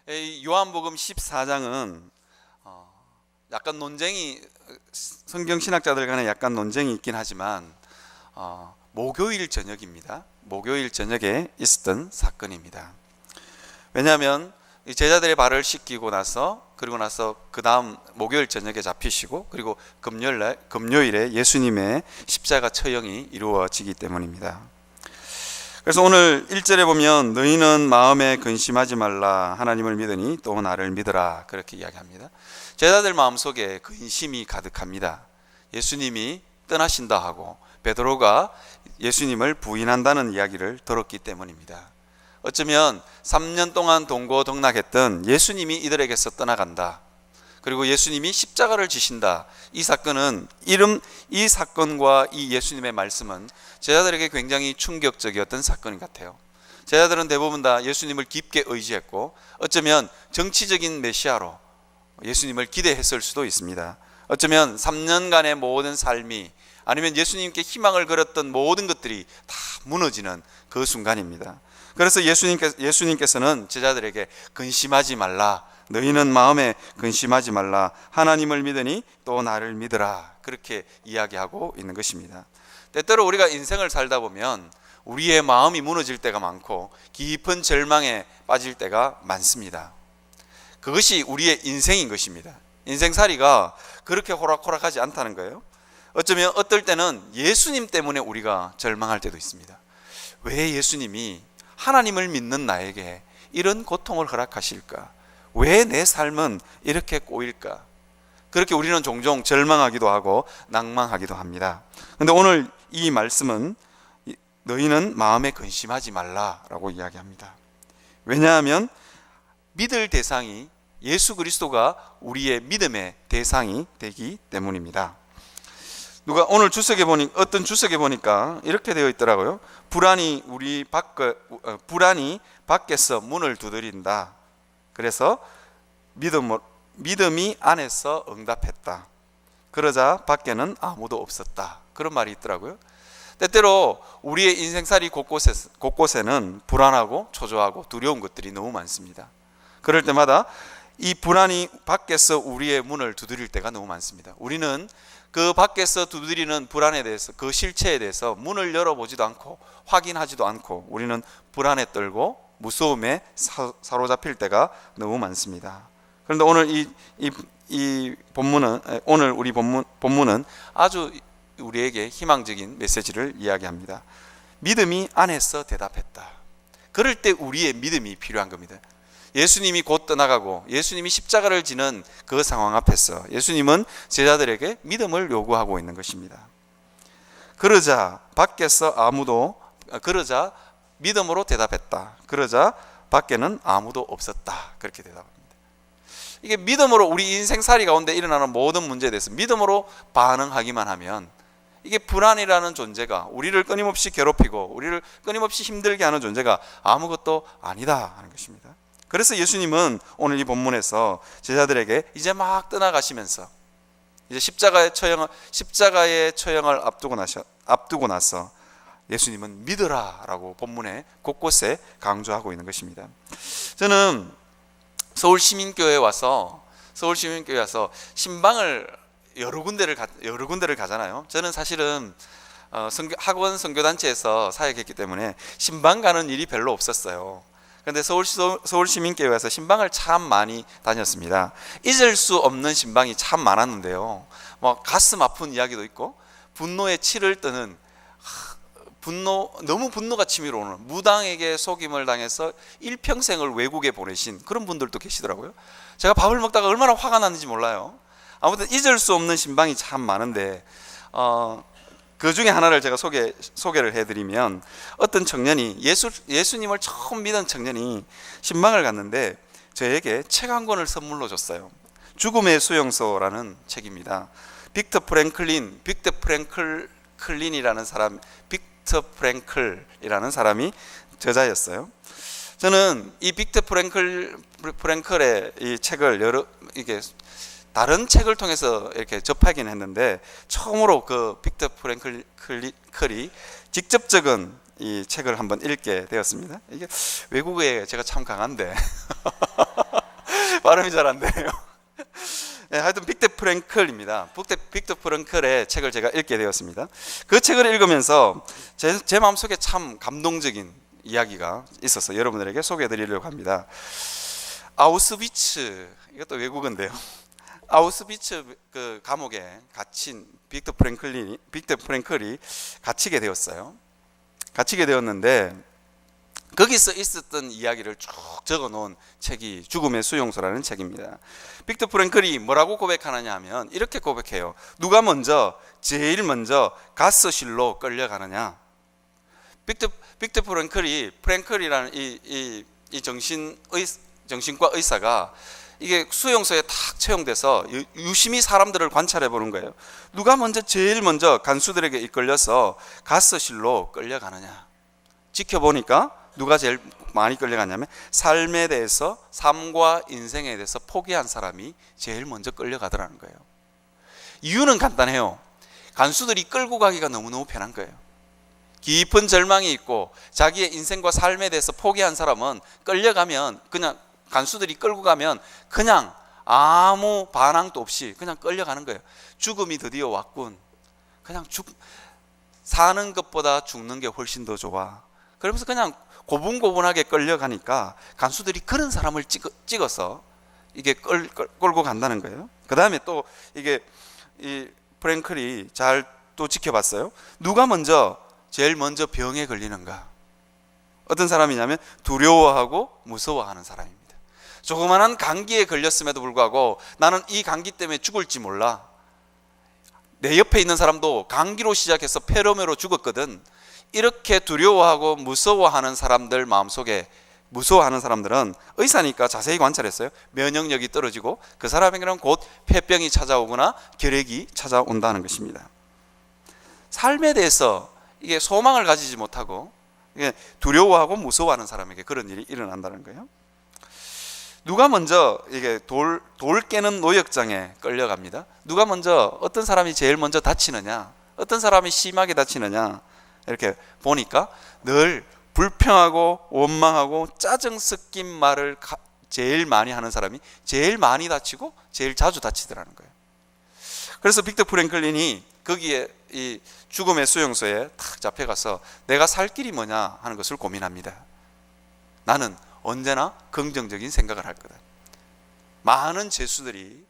이 요한복음 14장은 약간 논쟁이, 성경 신학자들 간에 약간 논쟁이 있긴 하지만 목요일 저녁입니다. 목요일 저녁에 있었던 사건입니다. 왜냐하면 이 제자들의 발을 씻기고 나서, 그리고 나서 그 다음 목요일 저녁에 잡히시고, 그리고 금요일에 예수님의 십자가 처형이 이루어지기 때문입니다. 그래서 오늘 1절에 보면 너희는 마음에 근심하지 말라, 하나님을 믿으니 또 나를 믿으라, 그렇게 이야기합니다. 제자들 마음속에 근심이 가득합니다. 예수님이 떠나신다 하고 베드로가 예수님을 부인한다는 이야기를 들었기 때문입니다. 어쩌면 3년 동안 동고동락했던 예수님이 이들에게서 떠나간다, 그리고 예수님이 십자가를 지신다, 이 사건은 이 사건과 이 예수님의 말씀은 제자들에게 굉장히 충격적이었던 사건 같아요. 제자들은 대부분 다 예수님을 깊게 의지했고, 어쩌면 정치적인 메시아로 예수님을 기대했을 수도 있습니다. 어쩌면 3년간의 모든 삶이, 아니면 예수님께 희망을 걸었던 모든 것들이 다 무너지는 그 순간입니다. 그래서 예수님께서는 제자들에게 근심하지 말라, 너희는 마음에 근심하지 말라, 하나님을 믿으니 또 나를 믿으라, 그렇게 이야기하고 있는 것입니다. 때때로 우리가 인생을 살다 보면 우리의 마음이 무너질 때가 많고 깊은 절망에 빠질 때가 많습니다. 그것이 우리의 인생인 것입니다. 인생살이가 그렇게 호락호락하지 않다는 거예요. 어쩌면 어떨 때는 예수님 때문에 우리가 절망할 때도 있습니다. 왜 예수님이 하나님을 믿는 나에게 이런 고통을 허락하실까? 왜 내 삶은 이렇게 꼬일까? 그렇게 우리는 종종 절망하기도 하고 낭망하기도 합니다. 그런데 오늘 이 말씀은 너희는 마음에 근심하지 말라라고 이야기합니다. 왜냐하면 믿을 대상이 예수 그리스도가 우리의 믿음의 대상이 되기 때문입니다. 누가 오늘 어떤 주석에 보니까 이렇게 되어 있더라고요. 불안이 밖에서 문을 두드린다. 그래서 믿음이 안에서 응답했다. 그러자 밖에는 아무도 없었다. 그런 말이 있더라고요. 때때로 우리의 인생살이 곳곳에는 불안하고 초조하고 두려운 것들이 너무 많습니다. 그럴 때마다 이 불안이 밖에서 우리의 문을 두드릴 때가 너무 많습니다. 우리는 그 밖에서 두드리는 불안에 대해서, 그 실체에 대해서 문을 열어보지도 않고 확인하지도 않고 우리는 불안에 떨고 무서움에 사로잡힐 때가 너무 많습니다. 그런데 오늘 오늘 우리 본문은 아주 우리에게 희망적인 메시지를 이야기합니다. 믿음이 안에서 대답했다. 그럴 때 우리의 믿음이 필요한 겁니다. 예수님이 곧 떠나가고 예수님이 십자가를 지는 그 상황 앞에서 예수님은 제자들에게 믿음을 요구하고 있는 것입니다. 그러자 믿음으로 대답했다. 그러자 밖에는 아무도 없었다. 그렇게 대답합니다. 이게 믿음으로 우리 인생살이 가운데 일어나는 모든 문제에 대해서 믿음으로 반응하기만 하면, 이게 불안이라는 존재가 우리를 끊임없이 괴롭히고 우리를 끊임없이 힘들게 하는 존재가 아무것도 아니다 하는 것입니다. 그래서 예수님은 오늘 이 본문에서 제자들에게 이제 막 떠나가시면서 이제 십자가의 처형을 앞두고 나서 예수님은 믿으라라고 본문에 곳곳에 강조하고 있는 것입니다. 저는 서울시민교회에 와서 신방을 여러 군데를 가잖아요. 저는 사실은 학원 선교단체에서 사역했기 때문에 신방 가는 일이 별로 없었어요. 그런데 서울시민교회에서 신방을 참 많이 다녔습니다. 잊을 수 없는 신방이 참 많았는데요. 가슴 아픈 이야기도 있고, 분노에 치를 뜨는, 너무 분노가 치밀어 오는, 무당에게 속임을 당해서 일평생을 외국에 보내신 그런 분들도 계시더라고요. 제가 밥을 먹다가 얼마나 화가 났는지 몰라요. 아무튼 잊을 수 없는 신방이 참 많은데, 그 중에 하나를 제가 소개를 해드리면, 어떤 청년이 예수님을 처음 믿은 청년이 신방을 갔는데 저에게 책 한 권을 선물로 줬어요. 죽음의 수용소라는 책입니다. 빅터 프랭클이라는 사람이 저자였어요. 저는 이 빅터 프랭클의 이 책을 다른 책을 통해서 이렇게 접하긴 했는데, 처음으로 그 빅터 프랭클이 직접 적은 이 책을 한번 읽게 되었습니다. 이게 외국어에 제가 참 강한데 발음이 잘 안 되네요. 네, 하여튼 빅터 프랭클입니다. 빅터 프랭클의 책을 제가 읽게 되었습니다. 그 책을 읽으면서 제 마음속에 참 감동적인 이야기가 있어서 여러분들에게 소개해드리려고 합니다. 아우슈비츠, 이것도 외국어인데요. 아우슈비츠 그 감옥에 갇힌 빅터 프랭클이 갇히게 되었어요. 갇히게 되었는데 거기서 있었던 이야기를 쭉 적어놓은 책이 죽음의 수용소라는 책입니다. 빅터 프랭클이 뭐라고 고백하느냐 하면 이렇게 고백해요. 누가 제일 먼저 가스실로 끌려가느냐. 빅터 프랭클이라는 이 정신과 의사가 이게 수용소에 탁 채용돼서 유심히 사람들을 관찰해 보는 거예요. 누가 제일 먼저 간수들에게 이끌려서 가스실로 끌려가느냐. 지켜보니까 누가 제일 많이 끌려갔냐면 삶과 인생에 대해서 포기한 사람이 제일 먼저 끌려가더라는 거예요. 이유는 간단해요. 간수들이 끌고 가기가 너무너무 편한 거예요. 깊은 절망이 있고 자기의 인생과 삶에 대해서 포기한 사람은 끌려가면 그냥 간수들이 끌고 가면 그냥 아무 반항도 없이 그냥 끌려가는 거예요. 죽음이 드디어 왔군. 그냥 사는 것보다 죽는 게 훨씬 더 좋아. 그러면서 그냥 고분고분하게 끌려가니까 간수들이 그런 사람을 찍어서 이게 끌고 간다는 거예요. 그 다음에 또 이게 이 프랭클이 잘 또 지켜봤어요. 누가 제일 먼저 병에 걸리는가? 어떤 사람이냐면 두려워하고 무서워하는 사람입니다. 조그만한 감기에 걸렸음에도 불구하고 나는 이 감기 때문에 죽을지 몰라. 내 옆에 있는 사람도 감기로 시작해서 폐렴으로 죽었거든. 이렇게 두려워하고 무서워하는 사람들 마음속에 무서워하는 사람들은 의사니까 자세히 관찰했어요. 면역력이 떨어지고 그 사람에게는 곧 폐병이 찾아오거나 결핵이 찾아온다는 것입니다. 삶에 대해서 이게 소망을 가지지 못하고 이게 두려워하고 무서워하는 사람에게 그런 일이 일어난다는 거예요. 누가 이게 돌 깨는 노역장에 끌려갑니다. 누가 어떤 사람이 제일 먼저 다치느냐, 어떤 사람이 심하게 다치느냐 이렇게 보니까 늘 불평하고 원망하고 짜증 섞인 말을 제일 많이 하는 사람이 제일 많이 다치고 제일 자주 다치더라는 거예요. 그래서 빅터 프랭클린이 거기에 이 죽음의 수용소에 탁 잡혀가서 내가 살 길이 뭐냐 하는 것을 고민합니다. 나는 언제나 긍정적인 생각을 할 거다. 많은 죄수들이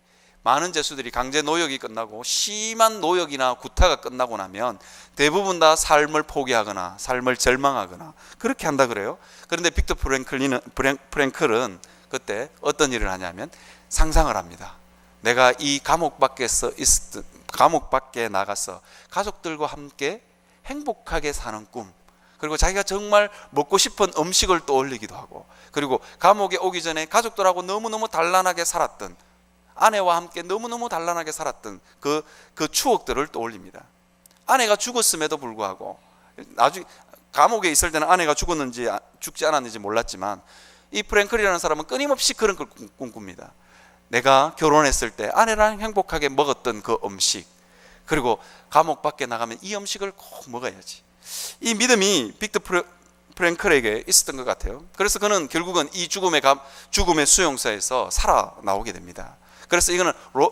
강제 노역이 끝나고 심한 노역이나 구타가 끝나고 나면 대부분 다 삶을 포기하거나 삶을 절망하거나 그렇게 한다 그래요. 그런데 빅터 프랭클은 그때 어떤 일을 하냐면 상상을 합니다. 내가 이 감옥 밖에 나가서 가족들과 함께 행복하게 사는 꿈, 그리고 자기가 정말 먹고 싶은 음식을 떠올리기도 하고, 그리고 감옥에 오기 전에 가족들하고 너무너무 단란하게 살았던, 아내와 함께 너무너무 단란하게 살았던 그 추억들을 떠올립니다. 아내가 죽었음에도 불구하고, 나중에 감옥에 있을 때는 아내가 죽지 않았는지 몰랐지만 이 프랭클이라는 사람은 끊임없이 그런 걸 꿈꿉니다. 내가 결혼했을 때 아내랑 행복하게 먹었던 그 음식, 그리고 감옥 밖에 나가면 이 음식을 꼭 먹어야지. 이 믿음이 빅터 프랭클에게 있었던 것 같아요. 그래서 그는 결국은 이 죽음의 수용소에서 살아나오게 됩니다. 그래서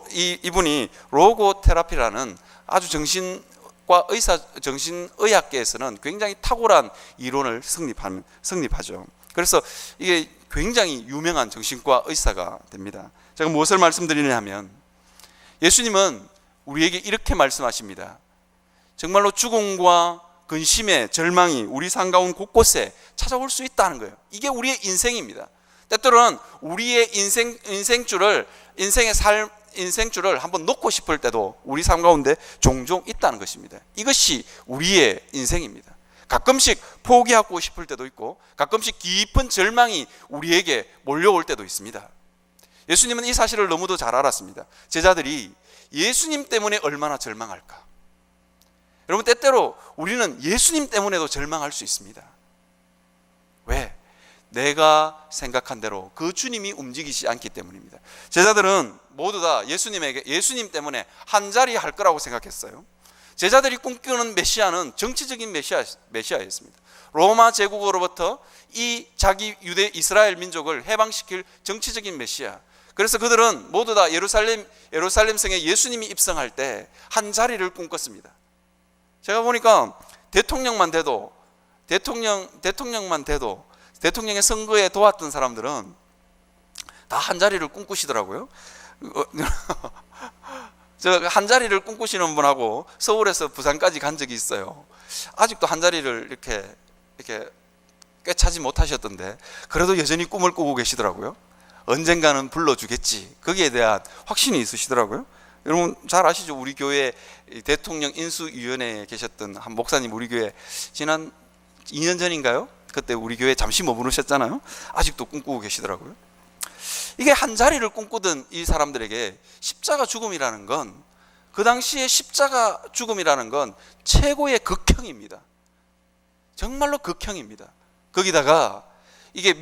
이분이 로고테라피라는 아주 정신의학계에서는 굉장히 탁월한 이론을 성립하죠. 그래서 이게 굉장히 유명한 정신과 의사가 됩니다. 제가 무엇을 말씀드리냐 하면 예수님은 우리에게 이렇게 말씀하십니다. 정말로 죽음과 근심의 절망이 우리 삶 가운데 곳곳에 찾아올 수 있다는 거예요. 이게 우리의 인생입니다. 때때로는 우리의 인생줄을 한번 놓고 싶을 때도 우리 삶 가운데 종종 있다는 것입니다. 이것이 우리의 인생입니다. 가끔씩 포기하고 싶을 때도 있고 가끔씩 깊은 절망이 우리에게 몰려올 때도 있습니다. 예수님은 이 사실을 너무도 잘 알았습니다. 제자들이 예수님 때문에 얼마나 절망할까? 여러분, 때때로 우리는 예수님 때문에도 절망할 수 있습니다. 왜? 내가 생각한 대로 그 주님이 움직이지 않기 때문입니다. 제자들은 모두 다 예수님 때문에 한 자리 할 거라고 생각했어요. 제자들이 꿈꾸는 메시아는 정치적인 메시아였습니다. 로마 제국으로부터 이 자기 유대 이스라엘 민족을 해방시킬 정치적인 메시아. 그래서 그들은 모두 다 예루살렘 성에 예수님이 입성할 때 한 자리를 꿈꿨습니다. 제가 보니까 대통령만 돼도 대통령의 선거에 도왔던 사람들은 다 한 자리를 꿈꾸시더라고요. 저 한 자리를 꿈꾸시는 분하고 서울에서 부산까지 간 적이 있어요. 아직도 한 자리를 이렇게 꿰차지 못하셨던데 그래도 여전히 꿈을 꾸고 계시더라고요. 언젠가는 불러주겠지. 거기에 대한 확신이 있으시더라고요. 여러분 잘 아시죠? 우리 교회 대통령 인수위원회에 계셨던 한 목사님, 우리 교회 지난 2년 전인가요? 그때 우리 교회 잠시 머무르셨잖아요. 아직도 꿈꾸고 계시더라고요. 이게 한 자리를 꿈꾸던 이 사람들에게 십자가 죽음이라는 건, 그 당시에 십자가 죽음이라는 건 최고의 극형입니다. 정말로 극형입니다. 거기다가 이게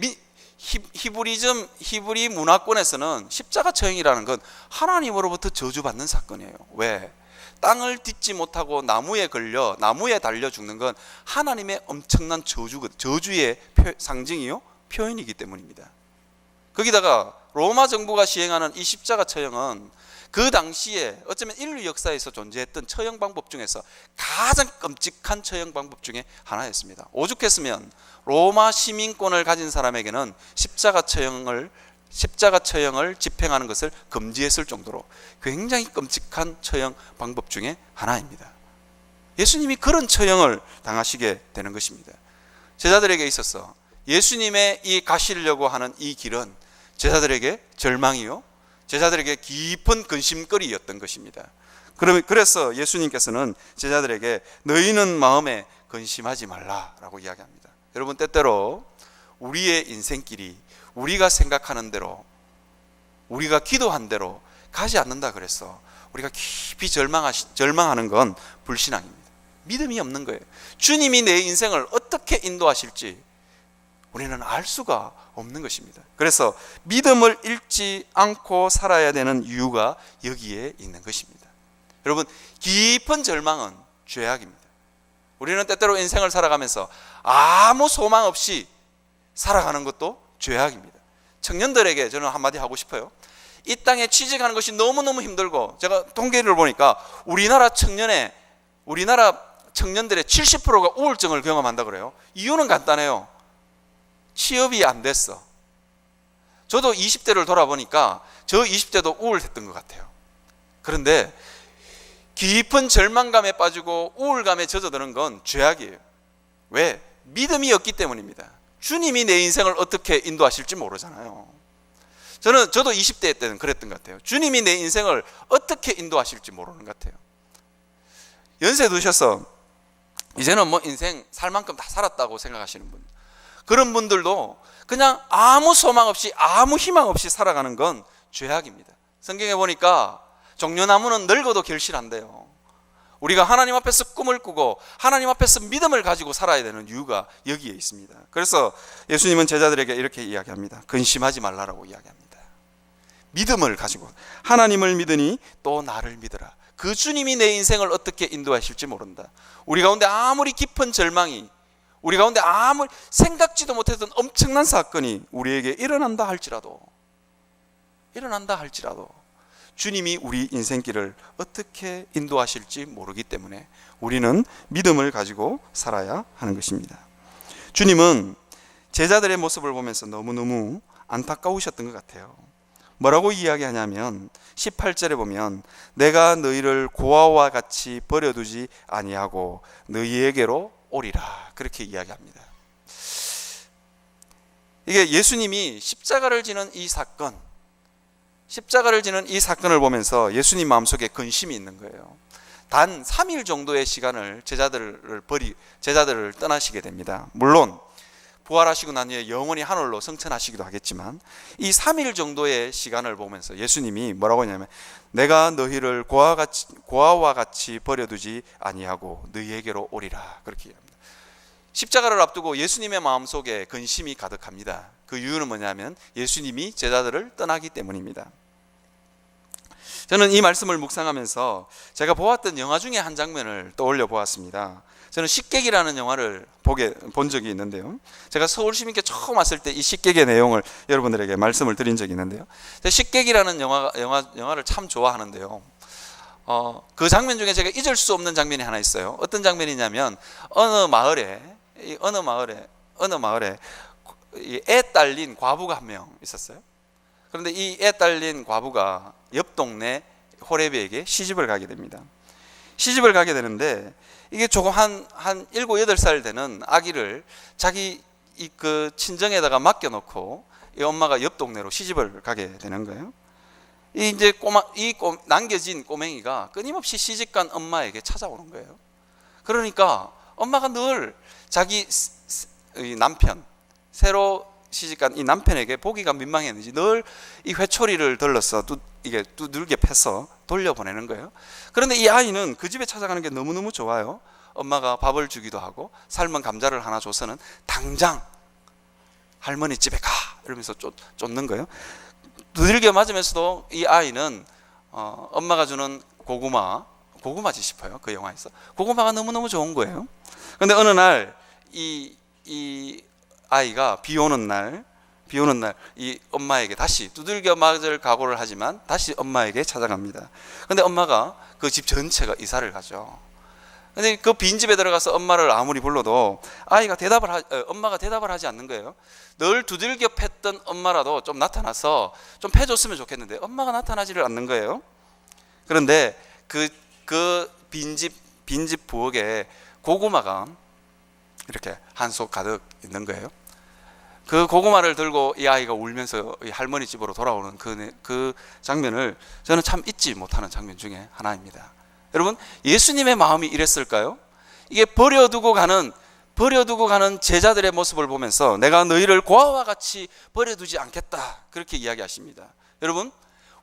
히브리 문화권에서는 십자가 처형이라는 건 하나님으로부터 저주받는 사건이에요. 왜? 땅을 딛지 못하고 나무에 달려 죽는 건 하나님의 엄청난 저주의 상징이요, 표현이기 때문입니다. 거기다가 로마 정부가 시행하는 이 십자가 처형은 그 당시에 어쩌면 인류 역사에서 존재했던 처형 방법 중에서 가장 끔찍한 처형 방법 중에 하나였습니다. 오죽했으면 로마 시민권을 가진 사람에게는 십자가 처형을 집행하는 것을 금지했을 정도로 굉장히 끔찍한 처형 방법 중에 하나입니다. 예수님이 그런 처형을 당하시게 되는 것입니다. 제자들에게 있어서 예수님의 이 가시려고 하는 이 길은 제자들에게 절망이요, 제자들에게 깊은 근심거리였던 것입니다. 그래서 예수님께서는 제자들에게 너희는 마음에 근심하지 말라라고 이야기합니다. 여러분, 때때로 우리의 인생길이 우리가 생각하는 대로, 우리가 기도한 대로 가지 않는다 그래서 우리가 깊이 절망하는 건 불신앙입니다. 믿음이 없는 거예요. 주님이 내 인생을 어떻게 인도하실지 우리는 알 수가 없는 것입니다. 그래서 믿음을 잃지 않고 살아야 되는 이유가 여기에 있는 것입니다. 여러분, 깊은 절망은 죄악입니다. 우리는 때때로 인생을 살아가면서 아무 소망 없이 살아가는 것도 죄악입니다. 청년들에게 저는 한마디 하고 싶어요. 이 땅에 취직하는 것이 너무너무 힘들고, 제가 통계를 보니까 우리나라 청년들의 70%가 우울증을 경험한다 그래요. 이유는 간단해요. 취업이 안 됐어. 저도 20대를 돌아보니까 저 20대도 우울했던 것 같아요. 그런데 깊은 절망감에 빠지고 우울감에 젖어드는 건 죄악이에요. 왜? 믿음이 없기 때문입니다. 주님이 내 인생을 어떻게 인도하실지 모르잖아요. 저도 20대 때는 그랬던 것 같아요. 주님이 내 인생을 어떻게 인도하실지 모르는 것 같아요. 연세 드셔서 이제는 뭐 인생 살 만큼 다 살았다고 생각하시는 분, 그런 분들도 그냥 아무 소망 없이 아무 희망 없이 살아가는 건 죄악입니다. 성경에 보니까 종려나무는 늙어도 결실한대요. 우리가 하나님 앞에서 꿈을 꾸고 하나님 앞에서 믿음을 가지고 살아야 되는 이유가 여기에 있습니다. 그래서 예수님은 제자들에게 이렇게 이야기합니다. 근심하지 말라라고 이야기합니다. 믿음을 가지고, 하나님을 믿으니 또 나를 믿으라. 그 주님이 내 인생을 어떻게 인도하실지 모른다. 우리 가운데 아무리 깊은 절망이, 우리 가운데 아무리 생각지도 못했던 엄청난 사건이 우리에게 일어난다 할지라도 주님이 우리 인생길을 어떻게 인도하실지 모르기 때문에 우리는 믿음을 가지고 살아야 하는 것입니다. 주님은 제자들의 모습을 보면서 너무너무 안타까우셨던 것 같아요. 뭐라고 이야기하냐면 18절에 보면 내가 너희를 고아와 같이 버려두지 아니하고 너희에게로 오리라, 그렇게 이야기합니다. 이게 예수님이 십자가를 지는 이 사건을 보면서 예수님 마음속에 근심이 있는 거예요. 단 3일 정도의 시간을 제자들을 떠나시게 됩니다. 물론 부활하시고 난 후에 영원히 하늘로 승천하시기도 하겠지만 이 3일 정도의 시간을 보면서 예수님이 뭐라고 하냐면 내가 너희를 고아와 같이 버려두지 아니하고 너희에게로 오리라, 그렇게 얘기합니다. 십자가를 앞두고 예수님의 마음속에 근심이 가득합니다. 그 이유는 뭐냐면 예수님이 제자들을 떠나기 때문입니다. 저는 이 말씀을 묵상하면서 제가 보았던 영화 중에 한 장면을 떠올려 보았습니다. 저는 식객이라는 영화를 본 적이 있는데요. 제가 서울시민께 처음 왔을 때 이 식객의 내용을 여러분들에게 말씀을 드린 적이 있는데요. 식객이라는 영화를 참 좋아하는데요. 그 장면 중에 제가 잊을 수 없는 장면이 하나 있어요. 어떤 장면이냐면 어느 마을에 애 딸린 과부가 한 명 있었어요. 그런데 이 애 딸린 과부가 옆 동네 호레비에게 시집을 가게 됩니다. 시집을 가게 되는데 이게 조금 한 7, 8살 되는 아기를 자기 그 친정에다가 맡겨놓고 이 엄마가 옆 동네로 시집을 가게 되는 거예요. 이제 남겨진 꼬맹이가 끊임없이 시집간 엄마에게 찾아오는 거예요. 그러니까 엄마가 늘 자기 남편, 새로 시집간 이 남편에게 보기가 민망했는지 늘 이 회초리를 들러서 이게 두들겨 패서 돌려보내는 거예요. 그런데 이 아이는 그 집에 찾아가는 게 너무너무 좋아요. 엄마가 밥을 주기도 하고 삶은 감자를 하나 줘서는 당장 할머니 집에 가 이러면서 쫓는 거예요. 두들겨 맞으면서도 이 아이는 엄마가 주는 고구마지 싶어요. 그 영화에서 고구마가 너무너무 좋은 거예요. 그런데 어느 날 이 아이가 비 오는 날 이 엄마에게 다시 두들겨 맞을 각오를 하지만 다시 엄마에게 찾아갑니다. 그런데 엄마가 그 집 전체가 이사를 가죠. 근데 그 빈집에 들어가서 엄마를 아무리 불러도 엄마가 대답을 하지 않는 거예요. 늘 두들겨 팼던 엄마라도 좀 나타나서 좀 패줬으면 좋겠는데 엄마가 나타나지를 않는 거예요. 그런데 그 빈집 부엌에 고구마가 이렇게 한 속 가득 있는 거예요. 그 고구마를 들고 이 아이가 울면서 이 할머니 집으로 돌아오는 그 장면을 저는 참 잊지 못하는 장면 중에 하나입니다. 여러분, 예수님의 마음이 이랬을까요? 이게 버려두고 가는 제자들의 모습을 보면서 내가 너희를 고아와 같이 버려두지 않겠다 그렇게 이야기하십니다. 여러분,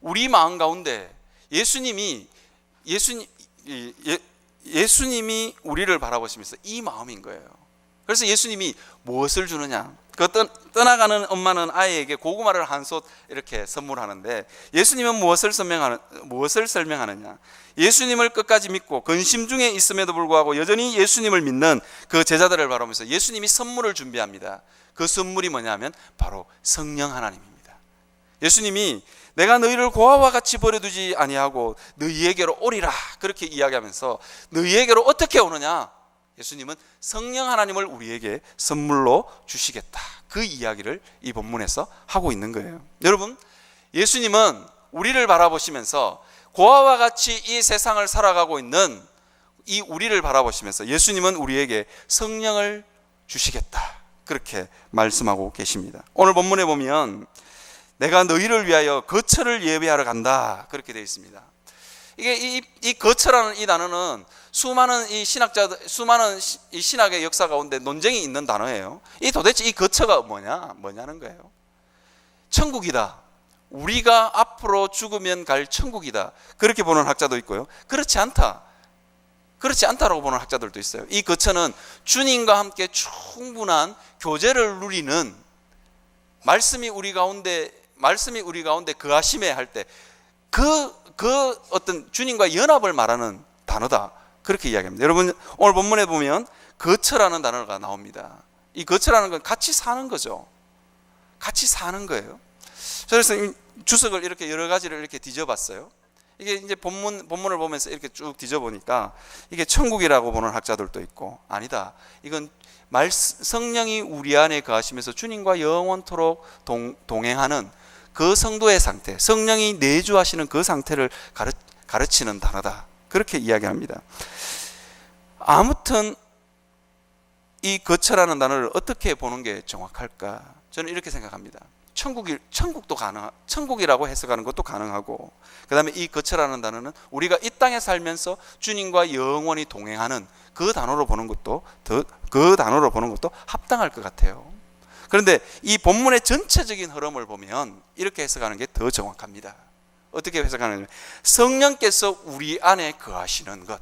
우리 마음 가운데 예수님이 우리를 바라보시면서 이 마음인 거예요. 그래서 예수님이 무엇을 주느냐? 그 떠나가는 엄마는 아이에게 고구마를 한 솥 이렇게 선물하는데 예수님은 무엇을 설명하느냐? 예수님을 끝까지 믿고 근심 중에 있음에도 불구하고 여전히 예수님을 믿는 그 제자들을 바라보면서 예수님이 선물을 준비합니다. 그 선물이 뭐냐면 바로 성령 하나님입니다. 예수님이 내가 너희를 고아와 같이 버려두지 아니하고 너희에게로 오리라 그렇게 이야기하면서 너희에게로 어떻게 오느냐? 예수님은 성령 하나님을 우리에게 선물로 주시겠다. 그 이야기를 이 본문에서 하고 있는 거예요. 여러분, 예수님은 우리를 바라보시면서 고아와 같이 이 세상을 살아가고 있는 이 우리를 바라보시면서 예수님은 우리에게 성령을 주시겠다. 그렇게 말씀하고 계십니다. 오늘 본문에 보면 내가 너희를 위하여 거처를 예비하러 간다. 그렇게 되어 있습니다. 이게 이 거처라는 이 단어는 수많은 이 신학의 역사 가운데 논쟁이 있는 단어예요. 도대체 이 거처가 뭐냐는 거예요. 천국이다. 우리가 앞으로 죽으면 갈 천국이다. 그렇게 보는 학자도 있고요. 그렇지 않다라고 보는 학자들도 있어요. 이 거처는 주님과 함께 충분한 교제를 누리는 말씀이 우리 가운데 거하심에 할 때 그 어떤 주님과 연합을 말하는 단어다. 그렇게 이야기합니다. 여러분, 오늘 본문에 보면 거처라는 단어가 나옵니다. 이 거처라는 건 같이 사는 거죠. 같이 사는 거예요. 그래서 이 주석을 이렇게 여러 가지를 이렇게 뒤져봤어요. 이게 이제 본문을 보면서 이렇게 쭉 뒤져보니까 이게 천국이라고 보는 학자들도 있고, 아니다. 이건 성령이 우리 안에 거하시면서 주님과 영원토록 동행하는 그 성도의 상태, 성령이 내주하시는 그 상태를 가르치는 단어다. 그렇게 이야기합니다. 아무튼 이 거처라는 단어를 어떻게 보는 게 정확할까? 저는 이렇게 생각합니다. 천국이라고 해석하는 것도 가능하고, 그 다음에 이 거처라는 단어는 우리가 이 땅에 살면서 주님과 영원히 동행하는 그 단어로 보는 것도 합당할 것 같아요. 그런데 이 본문의 전체적인 흐름을 보면 이렇게 해석하는 게 더 정확합니다. 어떻게 해석하느냐? 성령께서 우리 안에 거하시는 것.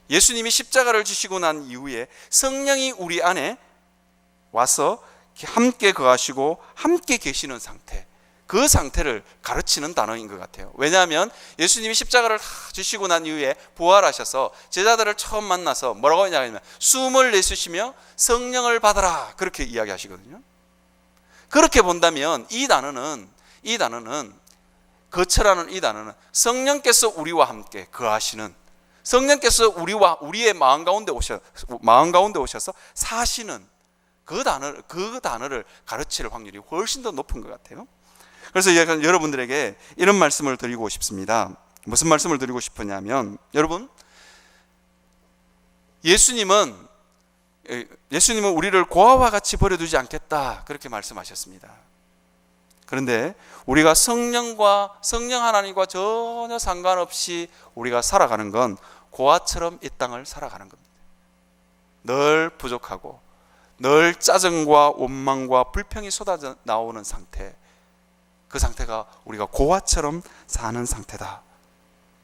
예수님이 십자가를 지시고 난 이후에 성령이 우리 안에 와서 함께 거하시고 함께 계시는 상태. 그 상태를 가르치는 단어인 것 같아요. 왜냐하면 예수님이 십자가를 지시고 난 이후에 부활하셔서 제자들을 처음 만나서 뭐라고 하냐면 숨을 내쉬시며 성령을 받아라 그렇게 이야기하시거든요. 그렇게 본다면 이 단어는 거처라는 이 단어는 성령께서 우리와 함께 거하시는, 성령께서 우리의 마음 가운데 오셔서 사시는 그 단어를 가르칠 확률이 훨씬 더 높은 것 같아요. 그래서 여러분들에게 이런 말씀을 드리고 싶습니다. 무슨 말씀을 드리고 싶으냐면, 여러분, 예수님은 우리를 고아와 같이 버려두지 않겠다 그렇게 말씀하셨습니다. 그런데 우리가 성령 하나님과 전혀 상관없이 우리가 살아가는 건 고아처럼 이 땅을 살아가는 겁니다. 늘 부족하고 늘 짜증과 원망과 불평이 쏟아져 나오는 상태, 그 상태가 우리가 고아처럼 사는 상태다.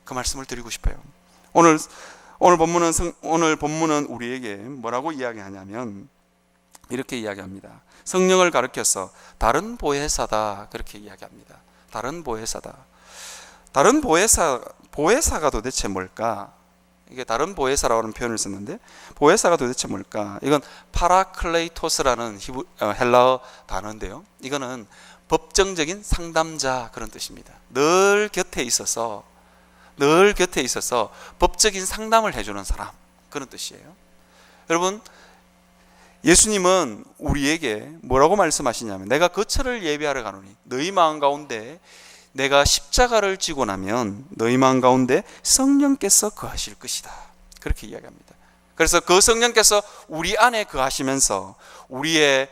그 말씀을 드리고 싶어요. 오늘 본문은 우리에게 뭐라고 이야기하냐면 이렇게 이야기합니다. 성령을 가르쳐서 다른 보혜사다 그렇게 이야기합니다. 다른 보혜사가 도대체 뭘까? 이게 다른 보혜사라고 하는 표현을 썼는데, 보혜사가 도대체 뭘까? 이건 파라클레이토스라는 헬라어 단어인데요, 이거는 법정적인 상담자 그런 뜻입니다. 늘 곁에 있어서 법적인 상담을 해주는 사람 그런 뜻이에요. 여러분, 예수님은 우리에게 뭐라고 말씀하시냐면, 내가 거처를 예비하러 가노니 너희 마음 가운데 내가 십자가를 지고 나면 너희 마음 가운데 성령께서 거하실 것이다 그렇게 이야기합니다. 그래서 그 성령께서 우리 안에 거하시면서 우리의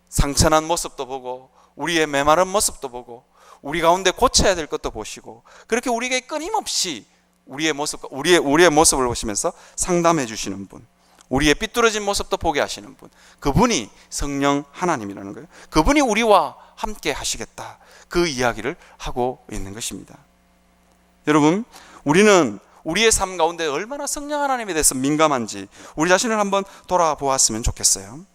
상처난 모습도 보고 우리의 메마른 모습도 보고 우리 가운데 고쳐야 될 것도 보시고, 그렇게 우리에게 끊임없이 우리의 모습을 보시면서 상담해 주시는 분, 우리의 삐뚤어진 모습도 보게 하시는 분, 그분이 성령 하나님이라는 거예요. 그분이 우리와 함께 하시겠다, 그 이야기를 하고 있는 것입니다. 여러분, 우리는 우리의 삶 가운데 얼마나 성령 하나님에 대해서 민감한지 우리 자신을 한번 돌아보았으면 좋겠어요.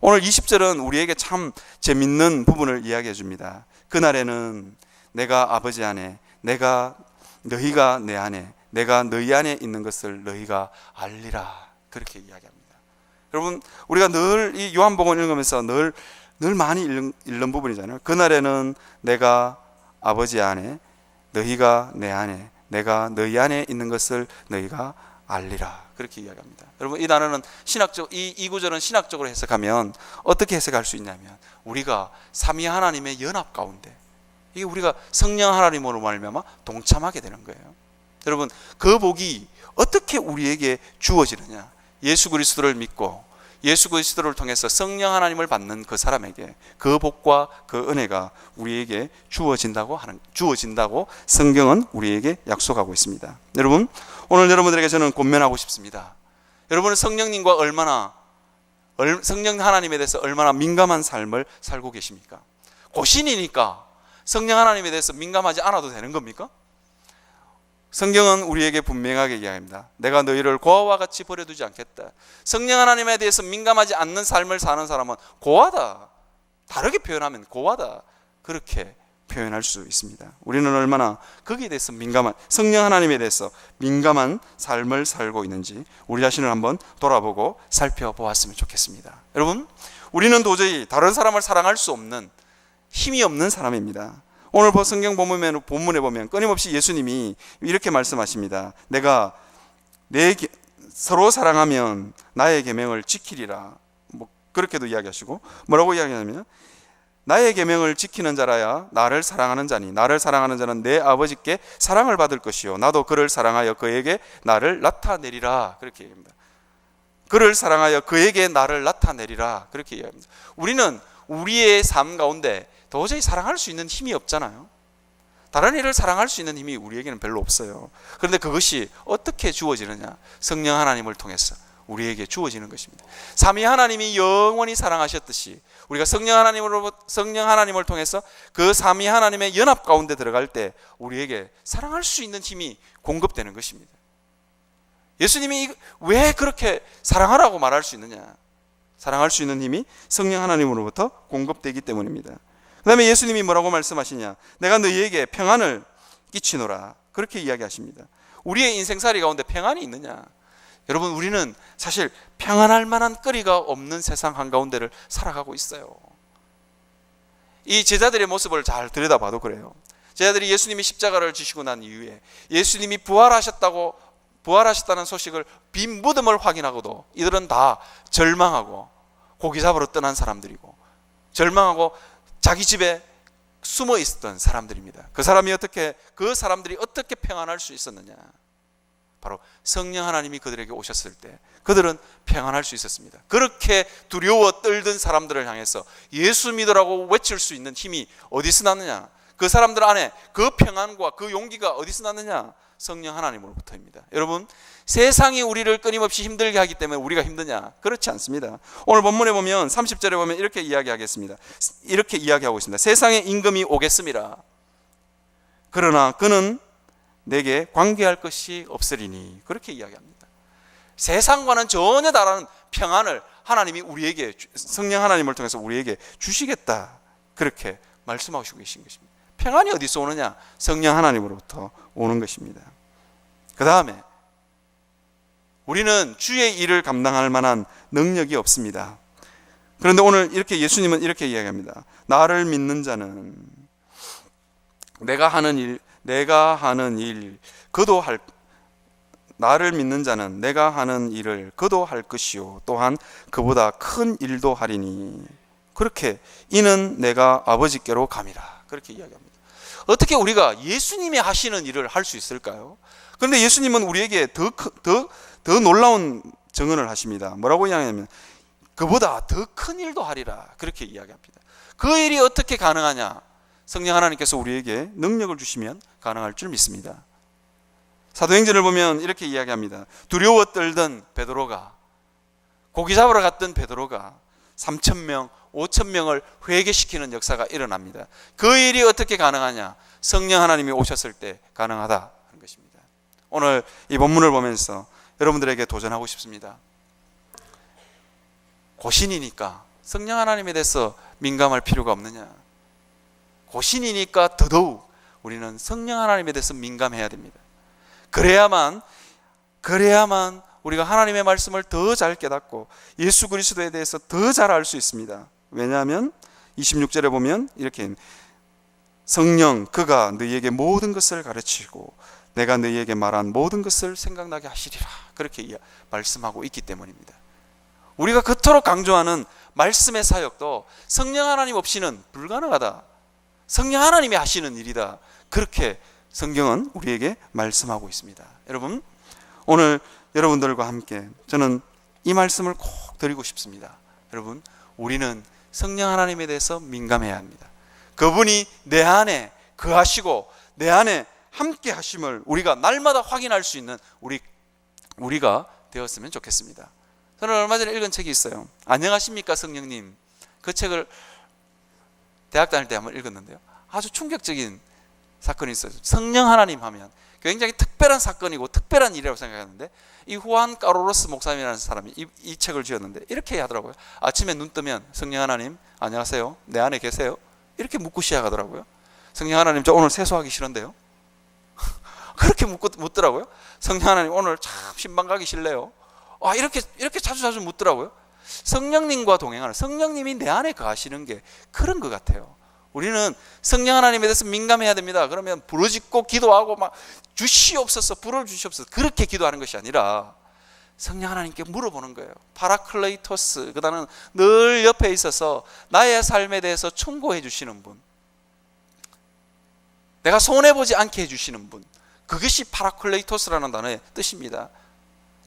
오늘 20절은 우리에게 참 재밌는 부분을 이야기해 줍니다. 그날에는 내가 아버지 안에, 너희가 내 안에, 내가 너희 안에 있는 것을 너희가 알리라 그렇게 이야기합니다. 여러분, 우리가 늘 이 요한복음 읽으면서 늘 많이 읽는 부분이잖아요. 그날에는 내가 아버지 안에, 너희가 내 안에, 내가 너희 안에 있는 것을 너희가 알리라 그렇게 이야기합니다. 여러분, 이 단어는 이 구절은 신학적으로 해석하면 어떻게 해석할 수 있냐면, 우리가 삼위 하나님의 연합 가운데, 이게 우리가 성령 하나님으로 말미암아 동참하게 되는 거예요. 여러분, 그 복이 어떻게 우리에게 주어지느냐? 예수 그리스도를 믿고 예수 그리스도를 통해서 성령 하나님을 받는 그 사람에게 그 복과 그 은혜가 우리에게 주어진다고 성경은 우리에게 약속하고 있습니다. 여러분, 오늘 여러분들에게 저는 권면하고 싶습니다. 여러분은 성령 하나님에 대해서 얼마나 민감한 삶을 살고 계십니까? 고신이니까 성령 하나님에 대해서 민감하지 않아도 되는 겁니까? 성경은 우리에게 분명하게 이야기합니다. 내가 너희를 고아와 같이 버려두지 않겠다. 성령 하나님에 대해서 민감하지 않는 삶을 사는 사람은 고아다, 다르게 표현하면 고아다 그렇게 표현할 수 있습니다. 우리는 얼마나 거기에 대해서 성령 하나님에 대해서 민감한 삶을 살고 있는지 우리 자신을 한번 돌아보고 살펴보았으면 좋겠습니다. 여러분, 우리는 도저히 다른 사람을 사랑할 수 없는 힘이 없는 사람입니다. 오늘 성경 본문에 보면 끊임없이 예수님이 이렇게 말씀하십니다. 내가 서로 사랑하면 나의 계명을 지키리라. 그렇게도 이야기하시고, 뭐라고 이야기하냐면, 나의 계명을 지키는 자라야 나를 사랑하는 자니 나를 사랑하는 자는 내 아버지께 사랑을 받을 것이요 나도 그를 사랑하여 그에게 나를 나타내리라 그렇게 얘기합니다. 그를 사랑하여 그에게 나를 나타내리라 그렇게 이야기합니다. 우리는 우리의 삶 가운데 도저히 사랑할 수 있는 힘이 없잖아요. 다른 이를 사랑할 수 있는 힘이 우리에게는 별로 없어요. 그런데 그것이 어떻게 주어지느냐? 성령 하나님을 통해서 우리에게 주어지는 것입니다. 삼위 하나님이 영원히 사랑하셨듯이 우리가 성령 하나님을 통해서 그 삼위 하나님의 연합 가운데 들어갈 때 우리에게 사랑할 수 있는 힘이 공급되는 것입니다. 예수님이 왜 그렇게 사랑하라고 말할 수 있느냐? 사랑할 수 있는 힘이 성령 하나님으로부터 공급되기 때문입니다. 그 다음에 예수님이 뭐라고 말씀하시냐? 내가 너희에게 평안을 끼치노라. 그렇게 이야기하십니다. 우리의 인생살이 가운데 평안이 있느냐? 여러분, 우리는 사실 평안할 만한 거리가 없는 세상 한가운데를 살아가고 있어요. 이 제자들의 모습을 잘 들여다봐도 그래요. 제자들이 예수님이 십자가를 지시고 난 이후에 예수님이 부활하셨다는 소식을 빈 무덤을 확인하고도 이들은 다 절망하고 고기 잡으러 떠난 사람들이고, 절망하고 자기 집에 숨어 있었던 사람들입니다. 그 사람들이 어떻게 평안할 수 있었느냐? 바로 성령 하나님이 그들에게 오셨을 때 그들은 평안할 수 있었습니다. 그렇게 두려워 떨던 사람들을 향해서 예수 믿으라고 외칠 수 있는 힘이 어디서 났느냐? 그 사람들 안에 그 평안과 그 용기가 어디서 났느냐? 성령 하나님으로부터입니다. 여러분, 세상이 우리를 끊임없이 힘들게 하기 때문에 우리가 힘드냐? 그렇지 않습니다. 오늘 본문에 보면 30절에 보면 이렇게 이야기하고 있습니다. 세상의 임금이 오겠습니다. 그러나 그는 내게 관계할 것이 없으리니. 그렇게 이야기합니다. 세상과는 전혀 다른 평안을 하나님이 우리에게, 성령 하나님을 통해서 우리에게 주시겠다. 그렇게 말씀하시고 계신 것입니다. 평안이 어디서 오느냐? 성령 하나님으로부터 오는 것입니다. 그 다음에 우리는 주의 일을 감당할 만한 능력이 없습니다. 그런데 오늘 예수님은 이렇게 이야기합니다. 나를 믿는 자는 나를 믿는 자는 내가 하는 일을 그도 할 것이요 또한 그보다 큰 일도 하리니 그렇게 이는 내가 아버지께로 감이라. 그렇게 이야기합니다. 어떻게 우리가 예수님이 하시는 일을 할 수 있을까요? 그런데 예수님은 우리에게 더 놀라운 증언을 하십니다. 뭐라고 이야기하냐면 그보다 더 큰 일도 하리라. 그렇게 이야기합니다. 그 일이 어떻게 가능하냐? 성령 하나님께서 우리에게 능력을 주시면 가능할 줄 믿습니다. 사도행전을 보면 이렇게 이야기합니다. 두려워 떨던 베드로가, 고기 잡으러 갔던 베드로가 3,000명, 5,000명을 회개시키는 역사가 일어납니다. 그 일이 어떻게 가능하냐? 성령 하나님이 오셨을 때 가능하다 하는 것입니다. 오늘 이 본문을 보면서 여러분들에게 도전하고 싶습니다. 고신이니까 성령 하나님에 대해서 민감할 필요가 없느냐? 고신이니까 더더욱 우리는 성령 하나님에 대해서 민감해야 됩니다. 그래야만 우리가 하나님의 말씀을 더 잘 깨닫고 예수 그리스도에 대해서 더 잘 알 수 있습니다. 왜냐하면 26절에 보면 이렇게 성령 그가 너희에게 모든 것을 가르치고 내가 너희에게 말한 모든 것을 생각나게 하시리라. 그렇게 말씀하고 있기 때문입니다. 우리가 그토록 강조하는 말씀의 사역도 성령 하나님 없이는 불가능하다. 성령 하나님이 하시는 일이다. 그렇게 성경은 우리에게 말씀하고 있습니다. 여러분, 오늘 여러분들과 함께 저는 이 말씀을 꼭 드리고 싶습니다. 여러분, 우리는 성령 하나님에 대해서 민감해야 합니다. 그분이 내 안에 거하시고 내 안에 함께 하심을 우리가 날마다 확인할 수 있는 우리가 되었으면 좋겠습니다. 저는 얼마 전에 읽은 책이 있어요. 안녕하십니까 성령님. 그 책을 대학 다닐 때 한번 읽었는데요. 아주 충격적인 사건이 있어요. 성령 하나님 하면 굉장히 특별한 사건이고 특별한 일이라고 생각하는데, 이 후안 까로로스 목사님이라는 사람이 이 책을 지었는데 이렇게 하더라고요. 아침에 눈 뜨면 성령 하나님 안녕하세요, 내 안에 계세요? 이렇게 묻고 시작하더라고요. 성령 하나님 저 오늘 세수하기 싫은데요? 그렇게 묻더라고요. 성령 하나님 오늘 참 신방 가기 싫네요. 이렇게 자주 묻더라고요. 성령님과 동행하는, 성령님이 내 안에 거하시는 게 그런 것 같아요. 우리는 성령 하나님에 대해서 민감해야 됩니다. 그러면 부르짖고 기도하고 막 주시옵소서, 불을 주시옵소서 그렇게 기도하는 것이 아니라 성령 하나님께 물어보는 거예요. 파라클레이토스, 그다음은 늘 옆에 있어서 나의 삶에 대해서 충고해 주시는 분, 내가 손해보지 않게 해주시는 분, 그것이 파라클레이토스라는 단어의 뜻입니다.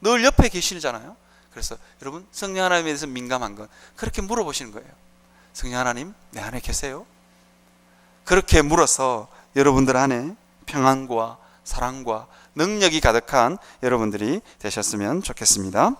늘 옆에 계시잖아요. 그래서 여러분, 성령 하나님에 대해서 민감한 건 그렇게 물어보시는 거예요. 성령 하나님 내 안에 계세요? 그렇게 물어서 여러분들 안에 평안과 사랑과 능력이 가득한 여러분들이 되셨으면 좋겠습니다.